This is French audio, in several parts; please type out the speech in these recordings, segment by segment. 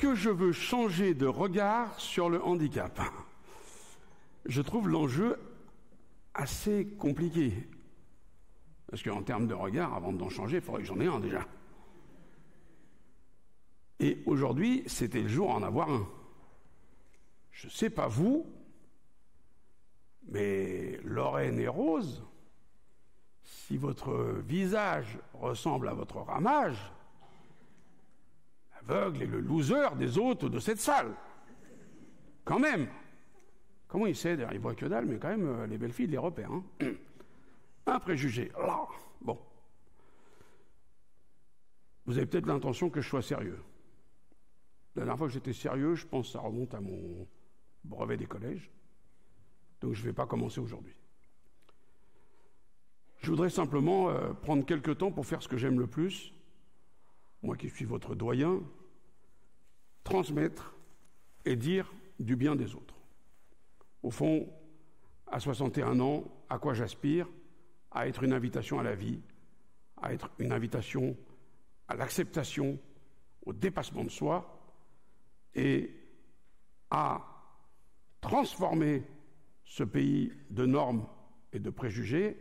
que je veux changer de regard sur le handicap? Je trouve l'enjeu assez compliqué. Parce qu'en termes de regard, avant d'en changer, il faudrait que j'en ai un déjà. Et aujourd'hui, c'était le jour d'en avoir un. Je ne sais pas vous, mais Lorraine et Rose, si votre visage ressemble à votre ramage, l'aveugle est le loser des autres de cette salle. Quand même. Comment il sait? D'ailleurs, il voit que dalle, mais quand même, les belles filles, les repèrent. Hein. Un préjugé. Là, bon. Vous avez peut-être l'intention que je sois sérieux. La dernière fois que j'étais sérieux, je pense que ça remonte à mon brevet des collèges. Donc je ne vais pas commencer aujourd'hui. Je voudrais simplement prendre quelques temps pour faire ce que j'aime le plus, moi qui suis votre doyen, transmettre et dire du bien des autres. Au fond, à 61 ans, à quoi j'aspire? À être une invitation à la vie, à être une invitation à l'acceptation, au dépassement de soi et à transformer ce pays de normes et de préjugés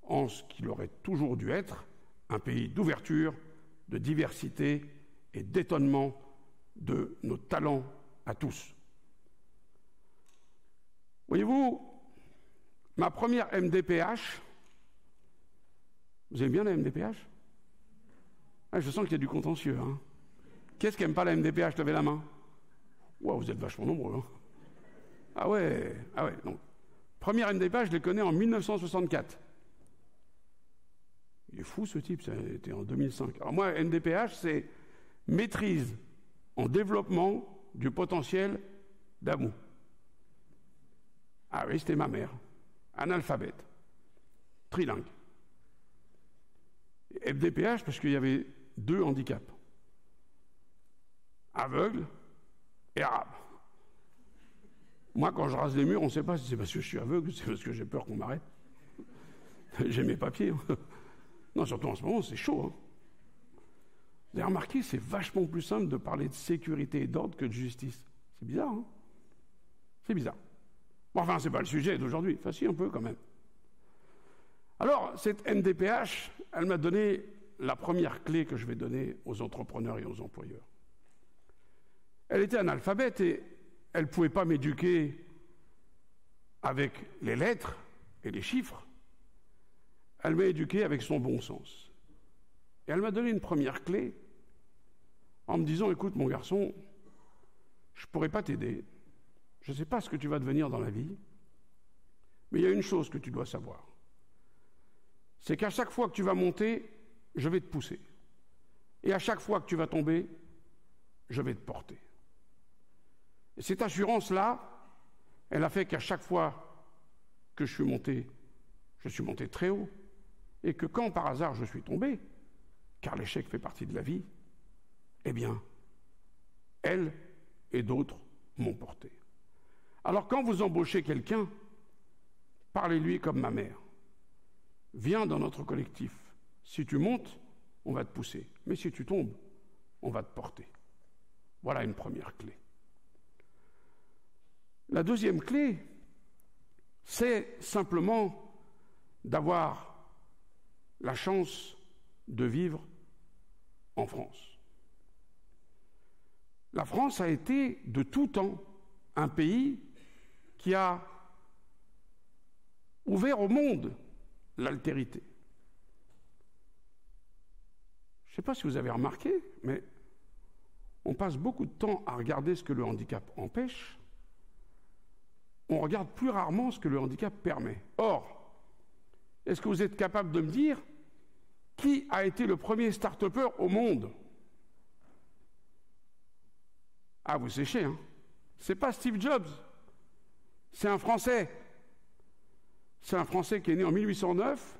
en ce qu'il aurait toujours dû être, un pays d'ouverture, de diversité et d'étonnement de nos talents à tous. Voyez-vous, ma première MDPH, vous aimez bien la MDPH? Ah, je sens qu'il y a du contentieux. Hein. Qu'est-ce qui n'aime pas la MDPH? Levez la main. Wow, vous êtes vachement nombreux. Hein. Ah ouais. Donc, première MDPH, je l'ai connais en 1964. Il est fou ce type, ça a été en 2005. Alors moi, MDPH, c'est maîtrise en développement du potentiel d'amour. Ah oui, c'était ma mère, analphabète, trilingue. MDPH parce qu'il y avait 2 handicaps, aveugle et arabe. Moi, quand je rase les murs, on ne sait pas si c'est parce que je suis aveugle, c'est parce que j'ai peur qu'on m'arrête. J'ai mes papiers. Hein. Non, surtout en ce moment, c'est chaud. Hein. Vous avez remarqué, c'est vachement plus simple de parler de sécurité et d'ordre que de justice. C'est bizarre, hein? C'est bizarre. Bon, enfin, c'est pas le sujet d'aujourd'hui. Enfin, si, un peu quand même. Alors, cette MDPH, elle m'a donné la première clé que je vais donner aux entrepreneurs et aux employeurs. Elle était analphabète et elle ne pouvait pas m'éduquer avec les lettres et les chiffres. Elle m'a éduqué avec son bon sens. Et elle m'a donné une première clé en me disant, écoute mon garçon, je ne pourrai pas t'aider, je ne sais pas ce que tu vas devenir dans la vie, mais il y a une chose que tu dois savoir. C'est qu'à chaque fois que tu vas monter, je vais te pousser. Et à chaque fois que tu vas tomber, je vais te porter. Et cette assurance-là, elle a fait qu'à chaque fois que je suis monté très haut. Et que quand par hasard je suis tombé, car l'échec fait partie de la vie, eh bien, elle et d'autres m'ont porté. Alors quand vous embauchez quelqu'un, parlez-lui comme ma mère. Viens dans notre collectif. Si tu montes, on va te pousser. Mais si tu tombes, on va te porter. Voilà une première clé. La deuxième clé, c'est simplement d'avoir la chance de vivre en France. La France a été de tout temps un pays qui a ouvert au monde l'altérité. Je ne sais pas si vous avez remarqué, mais on passe beaucoup de temps à regarder ce que le handicap empêche. On regarde plus rarement ce que le handicap permet. Or, est-ce que vous êtes capable de me dire qui a été le premier start-upper au monde? Ah, vous séchez, hein? C'est pas Steve Jobs, c'est un Français. C'est un Français qui est né en 1809,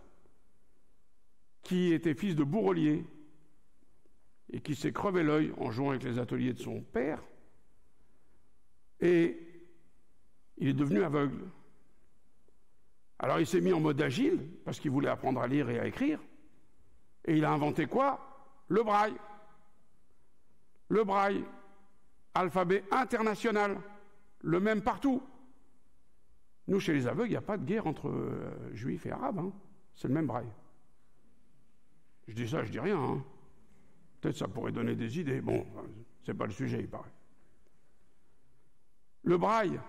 qui était fils de bourrelier et qui s'est crevé l'œil en jouant avec les ateliers de son père. Et il est devenu aveugle. Alors il s'est mis en mode agile, parce qu'il voulait apprendre à lire et à écrire. Et il a inventé quoi? Le braille. Le braille. alphabet international, le même partout. Nous, chez les aveugles, il n'y a pas de guerre entre juifs et arabes, hein. C'est le même braille. Je dis ça, je dis rien, hein. Peut-être ça pourrait donner des idées. Bon, c'est pas le sujet, il paraît. Le braille,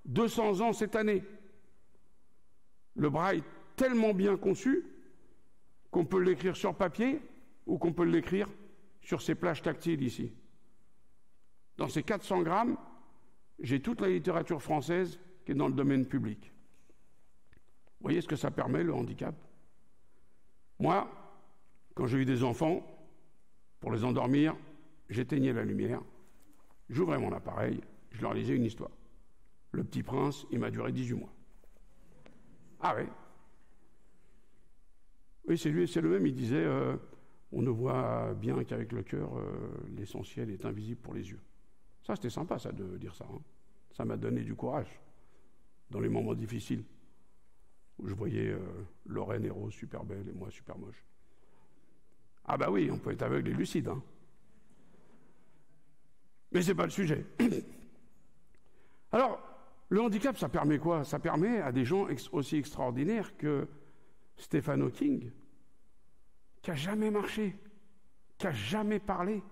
200 ans cette année. Le braille tellement bien conçu qu'on peut l'écrire sur papier ou qu'on peut l'écrire sur ces plages tactiles ici. Dans ces 400 grammes, j'ai toute la littérature française qui est dans le domaine public. Vous voyez ce que ça permet, le handicap? Moi, quand j'ai eu des enfants, pour les endormir, j'éteignais la lumière, j'ouvrais mon appareil, je leur lisais une histoire. Le Petit Prince, il m'a duré 18 mois. Ah oui. Oui, c'est le même, il disait on ne voit bien qu'avec le cœur, l'essentiel est invisible pour les yeux. Ça, c'était sympa, ça, de dire ça. Hein. Ça m'a donné du courage dans les moments difficiles où je voyais Lorraine et Rose super belle et moi super moche. Ah bah oui, on peut être aveugle et lucide. Hein. Mais c'est pas le sujet. Alors, le handicap, ça permet quoi? Ça permet à des gens aussi extraordinaires que Stephen Hawking, qui n'a jamais marché, qui n'a jamais parlé,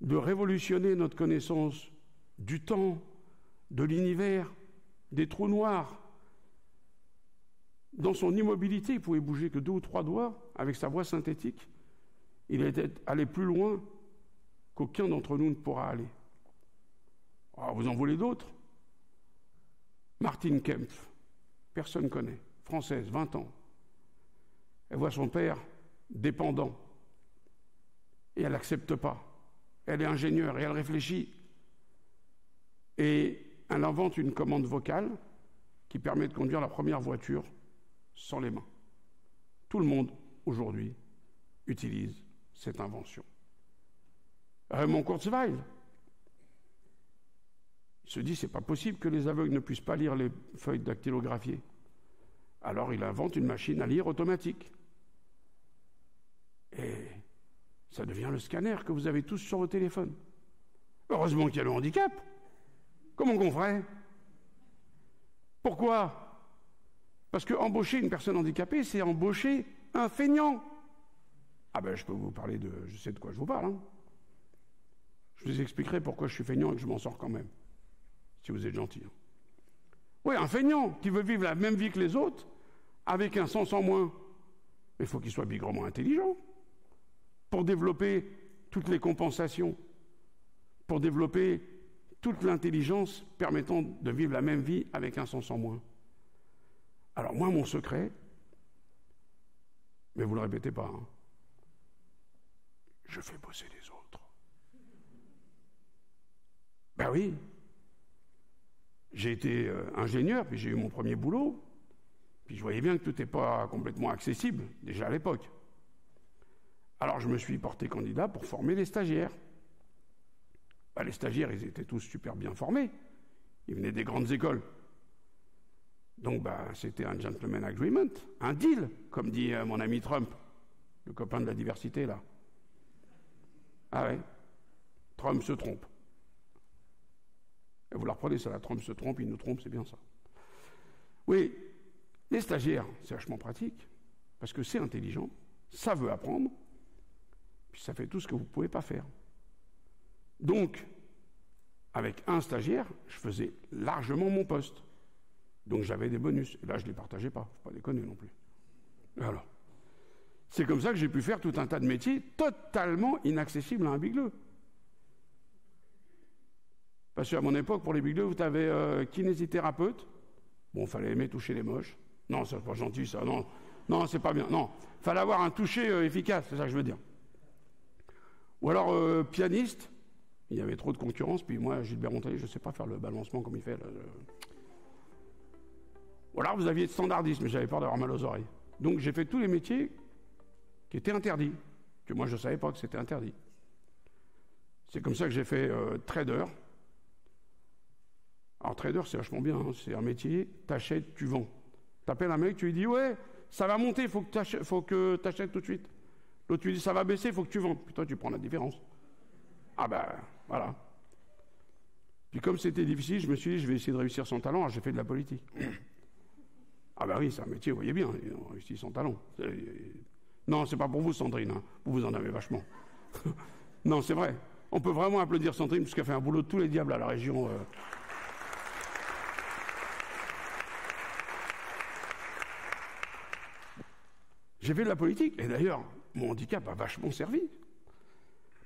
de révolutionner notre connaissance du temps, de l'univers, des trous noirs. Dans son immobilité, il pouvait bouger que 2 ou 3 doigts avec sa voix synthétique. Il était allé plus loin qu'aucun d'entre nous ne pourra aller. Alors, vous en voulez d'autres? Martine Kempf, personne ne connaît, française, 20 ans. Elle voit son père dépendant et elle n'accepte pas. Elle est ingénieure et elle réfléchit. Et elle invente une commande vocale qui permet de conduire la première voiture sans les mains. Tout le monde, aujourd'hui, utilise cette invention. Raymond Kurzweil, il se dit, c'est pas possible que les aveugles ne puissent pas lire les feuilles dactylographiées. Alors il invente une machine à lire automatique. Et ça devient le scanner que vous avez tous sur vos téléphones. Heureusement qu'il y a le handicap. Comment qu'on ferait? Pourquoi? Parce que embaucher une personne handicapée, c'est embaucher un feignant. Ah ben, je peux vous parler de... Je sais de quoi je vous parle. Hein. Je vous expliquerai pourquoi je suis feignant et que je m'en sors quand même. Si vous êtes gentil. Oui, un feignant qui veut vivre la même vie que les autres, avec un sens en moins. Mais il faut qu'il soit bigrement intelligent pour développer toutes les compensations, pour développer toute l'intelligence permettant de vivre la même vie avec un sens en moins. Alors moi, mon secret, mais vous ne le répétez pas, hein, je fais bosser les autres. Ben oui. J'ai été ingénieur, puis j'ai eu mon premier boulot, puis je voyais bien que tout n'était pas complètement accessible, déjà à l'époque. Alors je me suis porté candidat pour former les stagiaires. Ben, les stagiaires, ils étaient tous super bien formés. Ils venaient des grandes écoles. Donc c'était un gentleman agreement, un deal, comme dit mon ami Trump, le copain de la diversité, là. Ah ouais, Trump se trompe. Et vous la reprenez, ça, la Trump se trompe, il nous trompe, c'est bien ça. Oui, les stagiaires, c'est vachement pratique, parce que c'est intelligent, ça veut apprendre, puis ça fait tout ce que vous ne pouvez pas faire. Donc, avec un stagiaire, je faisais largement mon poste. Donc j'avais des bonus. Et là, je ne les partageais pas, il ne faut pas déconner non plus. Alors, c'est comme ça que j'ai pu faire tout un tas de métiers totalement inaccessibles à un bigleux. Parce qu'à mon époque, pour les bigleux, vous avez kinésithérapeute. Bon, il fallait aimer toucher les moches. Non, c'est pas gentil, ça. Non, c'est pas bien. Non, il fallait avoir un toucher efficace, c'est ça que je veux dire. Ou alors, pianiste. Il y avait trop de concurrence, puis moi, Gilbert Montagnier, je ne sais pas faire le balancement comme il fait. Là. Ou alors, vous aviez de standardisme, j'avais peur d'avoir mal aux oreilles. Donc, j'ai fait tous les métiers qui étaient interdits, que moi, je ne savais pas que c'était interdit. C'est comme ça que j'ai fait trader. Alors, trader, c'est vachement bien, hein. C'est un métier, t'achètes, tu vends. T'appelles un mec, tu lui dis, ouais, ça va monter, faut que t'achètes tout de suite. L'autre, tu lui dis, ça va baisser, il faut que tu vendes. Puis toi, tu prends la différence. Ah ben, voilà. Puis comme c'était difficile, je me suis dit, je vais essayer de réussir sans talent, alors j'ai fait de la politique. Ah ben oui, c'est un métier, vous voyez bien, on réussit sans talent. Non, c'est pas pour vous, Sandrine, hein. Vous en avez vachement. Non, c'est vrai. On peut vraiment applaudir Sandrine, puisqu'elle fait un boulot de tous les diables à la région. J'ai fait de la politique, et d'ailleurs, mon handicap a vachement servi.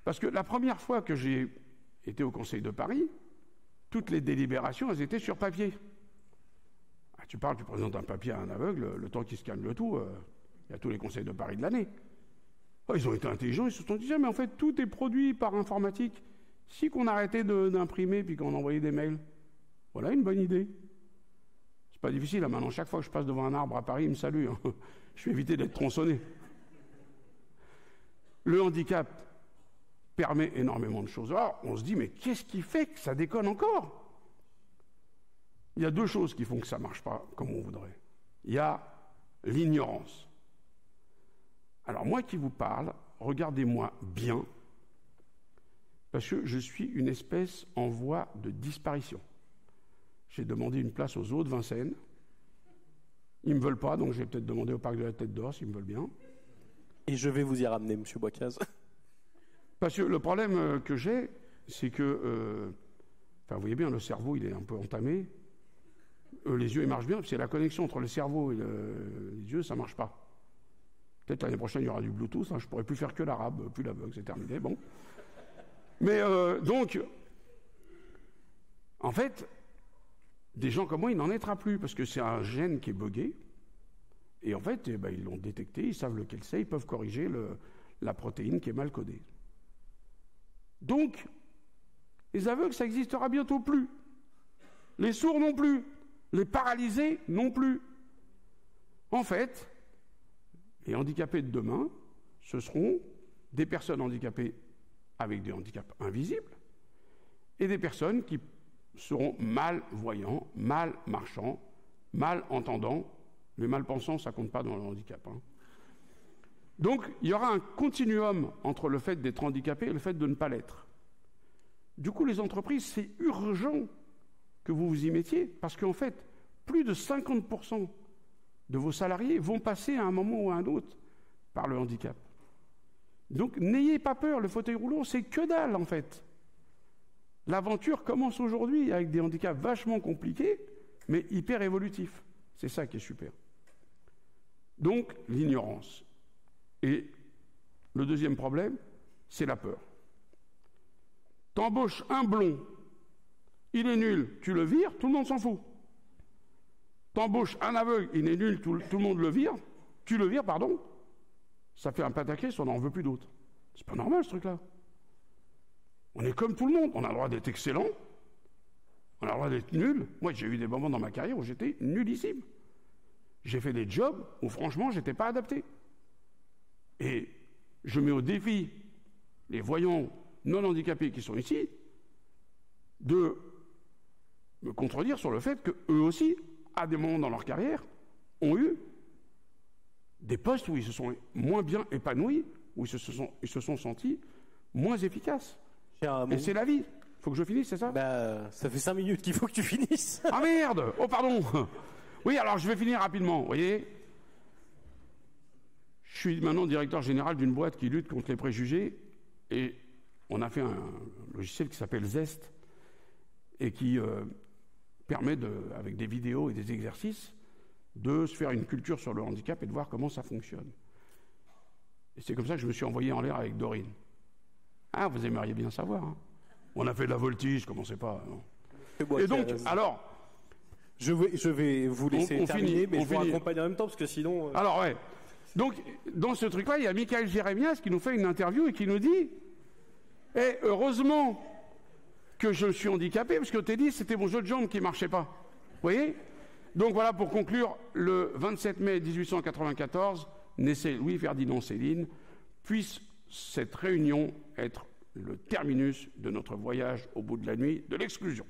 Parce que la première fois que j'ai été au Conseil de Paris, toutes les délibérations, elles étaient sur papier. Ah, tu présentes un papier à un aveugle, le temps qu'il scanne le tout, il y a tous les conseils de Paris de l'année. Oh, ils ont été intelligents, ils se sont dit, mais en fait, tout est produit par informatique. Si qu'on arrêtait d'imprimer puis qu'on envoyait des mails, voilà une bonne idée. C'est pas difficile, hein. Maintenant, chaque fois que je passe devant un arbre à Paris, il me salue. Hein. Je vais éviter d'être tronçonné. Le handicap permet énormément de choses. Alors, on se dit, mais qu'est-ce qui fait que ça déconne encore? Il y a deux choses qui font que ça ne marche pas comme on voudrait. Il y a l'ignorance. Alors, moi qui vous parle, regardez-moi bien, parce que je suis une espèce en voie de disparition. J'ai demandé une place aux Zoos de Vincennes. Ils ne me veulent pas, donc je vais peut-être demander au Parc de la Tête d'Or s'ils me veulent bien. Et je vais vous y ramener, M. Boicaz. Parce que le problème que j'ai, c'est que, vous voyez bien, le cerveau, il est un peu entamé. Les yeux, ils marchent bien, c'est la connexion entre le cerveau et les yeux, ça ne marche pas. Peut-être l'année prochaine, il y aura du Bluetooth, hein, je ne pourrai plus faire que l'arabe, plus l'aveugle, c'est terminé, bon. Mais donc, en fait, des gens comme moi, il n'en naîtra plus, parce que c'est un gène qui est buggé, et en fait, ils l'ont détecté, ils savent lequel c'est, ils peuvent corriger la protéine qui est mal codée. Donc, les aveugles, ça n'existera bientôt plus. Les sourds non plus. Les paralysés non plus. En fait, les handicapés de demain, ce seront des personnes handicapées avec des handicaps invisibles et des personnes qui seront malvoyants, mal marchants, mal entendants. Les malpensants, ça ne compte pas dans le handicap. Hein. Donc, il y aura un continuum entre le fait d'être handicapé et le fait de ne pas l'être. Du coup, les entreprises, c'est urgent que vous vous y mettiez, parce qu'en fait, plus de 50% de vos salariés vont passer à un moment ou à un autre par le handicap. Donc, n'ayez pas peur, le fauteuil roulant, c'est que dalle, en fait. L'aventure commence aujourd'hui avec des handicaps vachement compliqués, mais hyper évolutifs. C'est ça qui est super. Donc, l'ignorance. Et le deuxième problème, c'est la peur. T'embauches un blond, il est nul, tu le vires, tout le monde s'en fout. T'embauches un aveugle, il est nul, tout le monde le vire, tu le vires, pardon, ça fait un pataquès, on n'en veut plus d'autres. C'est pas normal ce truc-là. On est comme tout le monde, on a le droit d'être excellent, on a le droit d'être nul. Moi, j'ai eu des moments dans ma carrière où j'étais nullissime. J'ai fait des jobs où franchement, j'étais pas adapté. Et je mets au défi les voyants non handicapés qui sont ici de me contredire sur le fait qu'eux aussi, à des moments dans leur carrière, ont eu des postes où ils se sont moins bien épanouis, où ils se sont sentis moins efficaces. Et c'est la vie. Il faut que je finisse, c'est ça? Ça fait 5 minutes qu'il faut que tu finisses. Ah merde! Oh pardon! Oui, alors je vais finir rapidement, vous voyez. Je suis maintenant directeur général d'une boîte qui lutte contre les préjugés et on a fait un logiciel qui s'appelle Zest et qui permet, avec des vidéos et des exercices, de se faire une culture sur le handicap et de voir comment ça fonctionne. Et c'est comme ça que je me suis envoyé en l'air avec Dorine. Ah, vous aimeriez bien savoir. Hein. On a fait de la voltige, je ne commençais pas. Non. Et donc, alors... Je vais vous laisser terminer, mais je vous raccompagne en même temps, parce que sinon... Alors, ouais. Donc, dans ce truc-là, il y a Michael Jérémias qui nous fait une interview et qui nous dit « Eh, heureusement que je suis handicapé, parce que t'es dit, c'était mon jeu de jambes qui ne marchait pas. » Vous voyez? Donc voilà, pour conclure, le 27 mai 1894, naissait Louis-Ferdinand Céline, puisse cette réunion être le terminus de notre voyage au bout de la nuit de l'exclusion.